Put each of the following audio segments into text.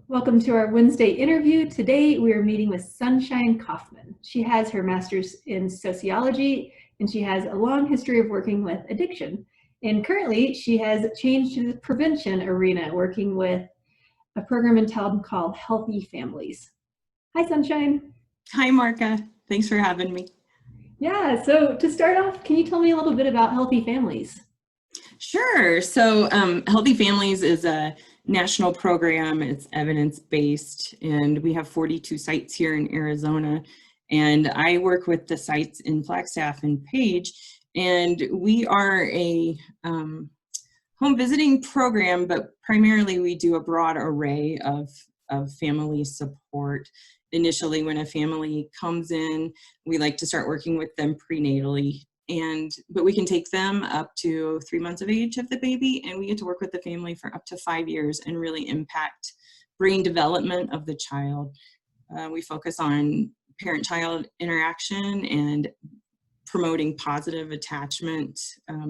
Welcome to our Wednesday interview. Today we are meeting with Sunshine Coffman. She has her master's in sociology and she has a long history of working with addiction. And currently she has changed to the prevention arena, working with a program in town called Healthy Families. Hi, Sunshine. Hi, Marca. Thanks for having me. Yeah, so to start off, can you tell me a little bit about Healthy Families? Sure. So Healthy Families is a national program. It's evidence-based, and we have 42 sites here in Arizona. And I work with the sites in Flagstaff and Page, and we are a home visiting program, but primarily we do a broad array of family support. Initially, when a family comes in, we like to start working with them prenatally. But we can take them up to 3 months of age of the baby, and we get to work with the family for up to 5 years and really impact brain development of the child. We focus on parent-child interaction and promoting positive attachment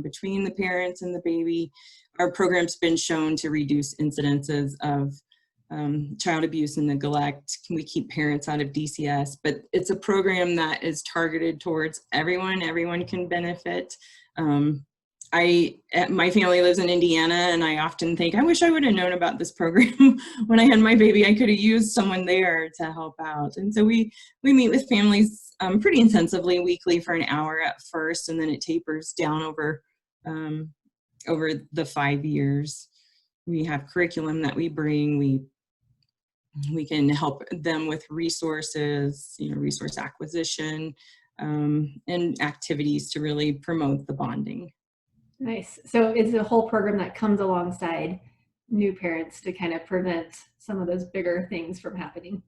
between the parents and the baby. Our program's been shown to reduce incidences of child abuse and neglect. Can we keep parents out of DCS? But it's a program that is targeted towards everyone. Everyone can benefit. My family lives in Indiana, and I often think, I wish I would have known about this program when I had my baby. I could have used someone there to help out. And so we meet with families pretty intensively weekly for an hour at first, and then it tapers down over the 5 years. We have curriculum that we bring. We can help them with resources, resource acquisition, and activities to really promote the bonding. Nice. So it's a whole program that comes alongside new parents to kind of prevent some of those bigger things from happening.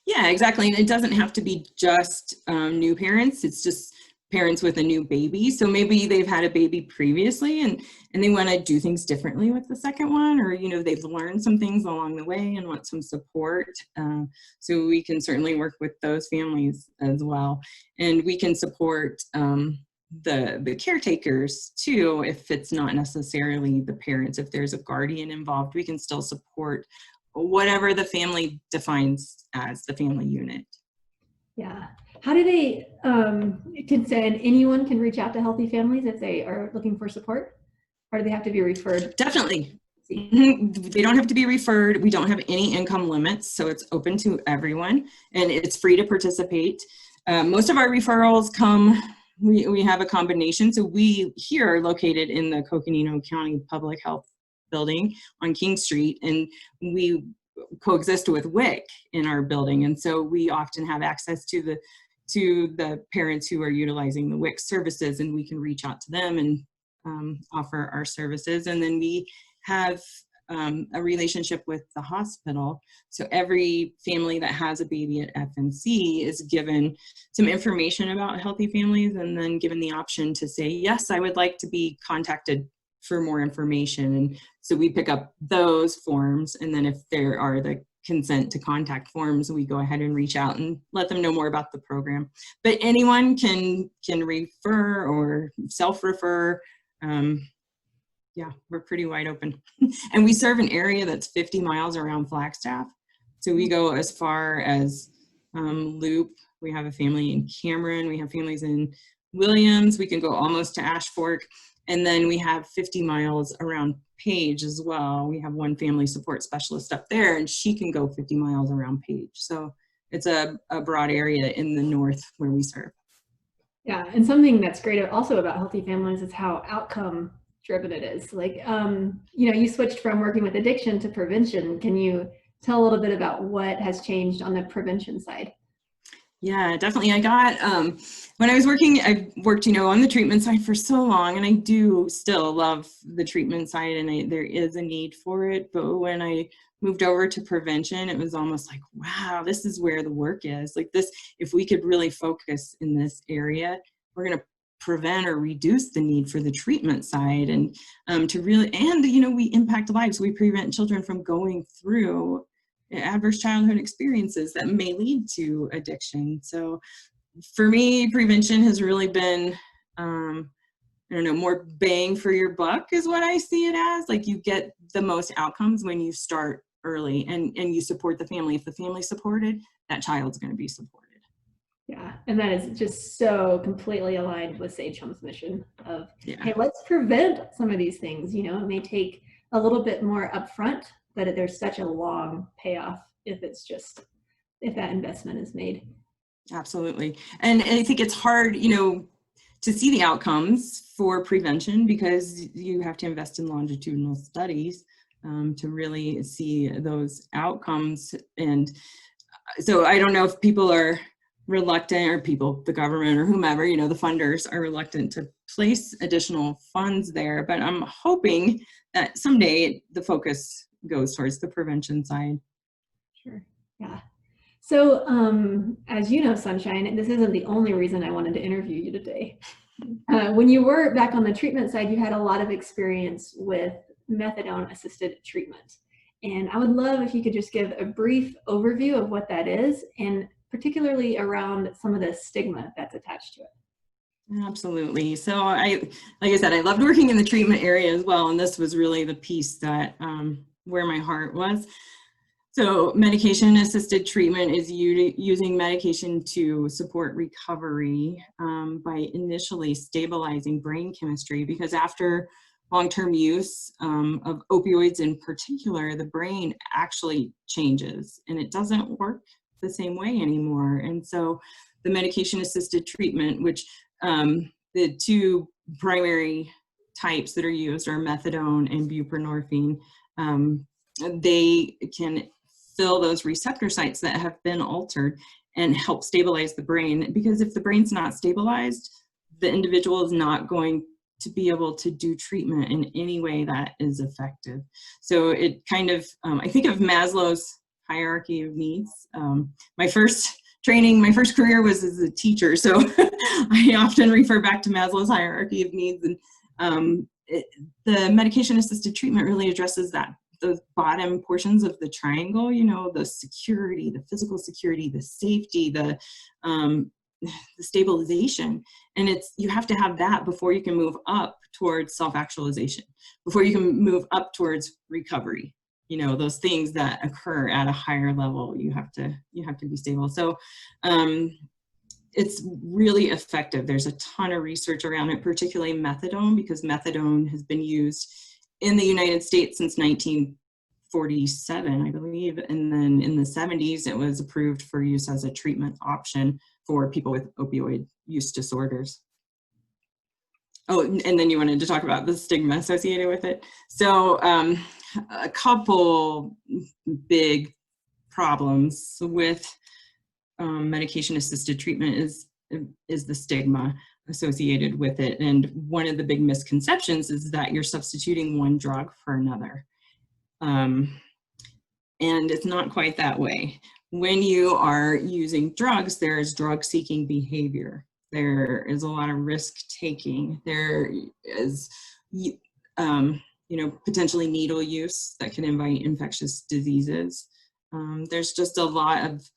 Yeah, exactly. And it doesn't have to be just new parents. It's just parents with a new baby. So maybe they've had a baby previously and they want to do things differently with the second one, or, they've learned some things along the way and want some support. So we can certainly work with those families as well. And we can support the caretakers too, if it's not necessarily the parents. If there's a guardian involved, we can still support whatever the family defines as the family unit. Yeah. How do they, anyone can reach out to Healthy Families if they are looking for support? Or do they have to be referred? Definitely. They don't have to be referred. We don't have any income limits, so it's open to everyone, and it's free to participate. Most of our referrals we have a combination. So we here are located in the Coconino County Public Health Building on King Street, and we coexist with WIC in our building. And so we often have access to the parents who are utilizing the WIC services, and we can reach out to them and offer our services. And then we have a relationship with the hospital. So every family that has a baby at FNC is given some information about Healthy Families, and then given the option to say, yes, I would like to be contacted for more information. And so we pick up those forms, and then if there are the consent to contact forms, we go ahead and reach out and let them know more about the program. But anyone can refer or self-refer. Yeah, we're pretty wide open. And we serve an area that's 50 miles around Flagstaff. So we go as far as Loop. We have a family in Cameron. We have families in Williams. We can go almost to Ash Fork. And then we have 50 miles around Page as well. We have one family support specialist up there, and she can go 50 miles around Page. So it's a broad area in the north where we serve. Yeah, and something that's great also about Healthy Families is how outcome driven it is. Like, you switched from working with addiction to prevention. Can you tell a little bit about what has changed on the prevention side? Yeah, definitely. I got, when I worked, on the treatment side for so long, and I do still love the treatment side, and there is a need for it. But when I moved over to prevention, it was almost like, wow, this is where the work is. Like this, if we could really focus in this area, we're going to prevent or reduce the need for the treatment side, and we impact lives. We prevent children from going through adverse childhood experiences that may lead to addiction. So for me, prevention has really been, more bang for your buck is what I see it as. Like, you get the most outcomes when you start early, and you support the family. If the family's supported, that child's going to be supported. Yeah, and that is just so completely aligned with Sage Home's mission of, Yeah. hey, let's prevent some of these things. You know, it may take a little bit more upfront, but there's such a long payoff if that investment is made. Absolutely. And I think it's hard, to see the outcomes for prevention, because you have to invest in longitudinal studies to really see those outcomes. And so I don't know if people are reluctant, or the government or whomever, the funders are reluctant to place additional funds there, but I'm hoping that someday the focus goes towards the prevention side. Sure. Yeah. So as you know, Sunshine, this isn't the only reason I wanted to interview you today. When you were back on the treatment side, you had a lot of experience with methadone-assisted treatment. And I would love if you could just give a brief overview of what that is, and particularly around some of the stigma that's attached to it. Absolutely. So like I said, I loved working in the treatment area as well. And this was really the piece that where my heart was. So medication-assisted treatment is using medication to support recovery by initially stabilizing brain chemistry, because after long-term use of opioids in particular, the brain actually changes and it doesn't work the same way anymore. And so the medication-assisted treatment, which the two primary types that are used are methadone and buprenorphine, they can fill those receptor sites that have been altered and help stabilize the brain. Because if the brain's not stabilized, the individual is not going to be able to do treatment in any way that is effective. So it kind of, I think of Maslow's hierarchy of needs. My first career was as a teacher, so I often refer back to Maslow's hierarchy of needs. And the medication-assisted treatment really addresses those bottom portions of the triangle, the security, the physical security, the safety, the stabilization. And you have to have that before you can move up towards self-actualization, before you can move up towards recovery. Those things that occur at a higher level, you have to be stable. So it's really effective. There's a ton of research around it, particularly methadone, because methadone has been used in the United States since 1947, I believe. And then in the 70s, it was approved for use as a treatment option for people with opioid use disorders. Oh, and then you wanted to talk about the stigma associated with it. So a couple big problems with medication-assisted treatment is the stigma associated with it. And one of the big misconceptions is that you're substituting one drug for another. And it's not quite that way. When you are using drugs, there's drug-seeking behavior. There is a lot of risk-taking. There is, potentially needle use that can invite infectious diseases. There's just a lot of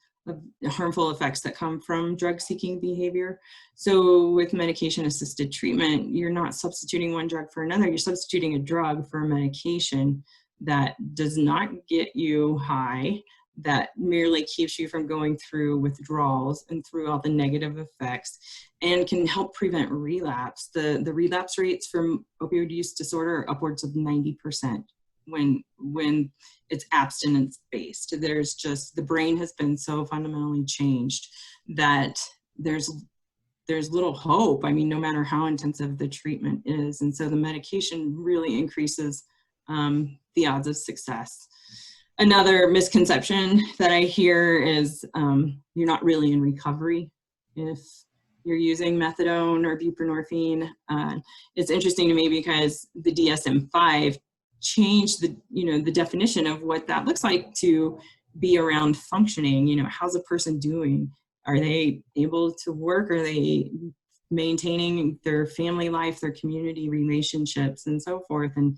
harmful effects that come from drug-seeking behavior. So with medication-assisted treatment, you're not substituting one drug for another. You're substituting a drug for a medication that does not get you high, that merely keeps you from going through withdrawals and through all the negative effects, and can help prevent relapse. The relapse rates from opioid use disorder are upwards of 90% when it's abstinence-based. There's just, the brain has been so fundamentally changed that there's little hope. I mean, no matter how intensive the treatment is. And so the medication really increases the odds of success. Another misconception that I hear is you're not really in recovery if you're using methadone or buprenorphine. It's interesting to me because the DSM-5 changed the definition of what that looks like to be around functioning. How's a person doing? Are they able to work? Are they maintaining their family life, their community relationships, and so forth? And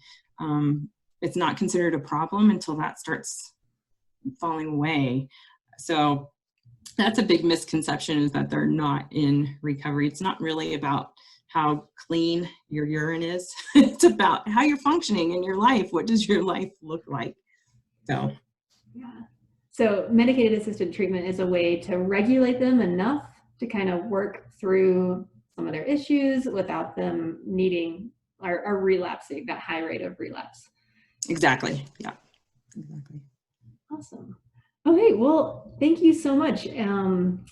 it's not considered a problem until that starts falling away. So that's a big misconception, is that they're not in recovery. It's not really about how clean your urine is. It's about how you're functioning in your life. What does your life look like? So Yeah. So medicated assisted treatment is a way to regulate them enough to kind of work through some of their issues without them needing or relapsing, that high rate of relapse. Exactly. Yeah. Exactly. Awesome. Okay, well, thank you so much.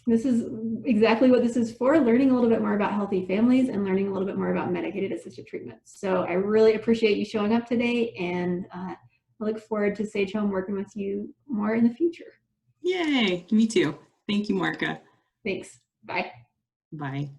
This is exactly what this is for, learning a little bit more about healthy families and learning a little bit more about medicated assisted treatment. So I really appreciate you showing up today, and I look forward to Sage Home working with you more in the future. Yay. Me too. Thank you, Marca. Thanks. Bye. Bye.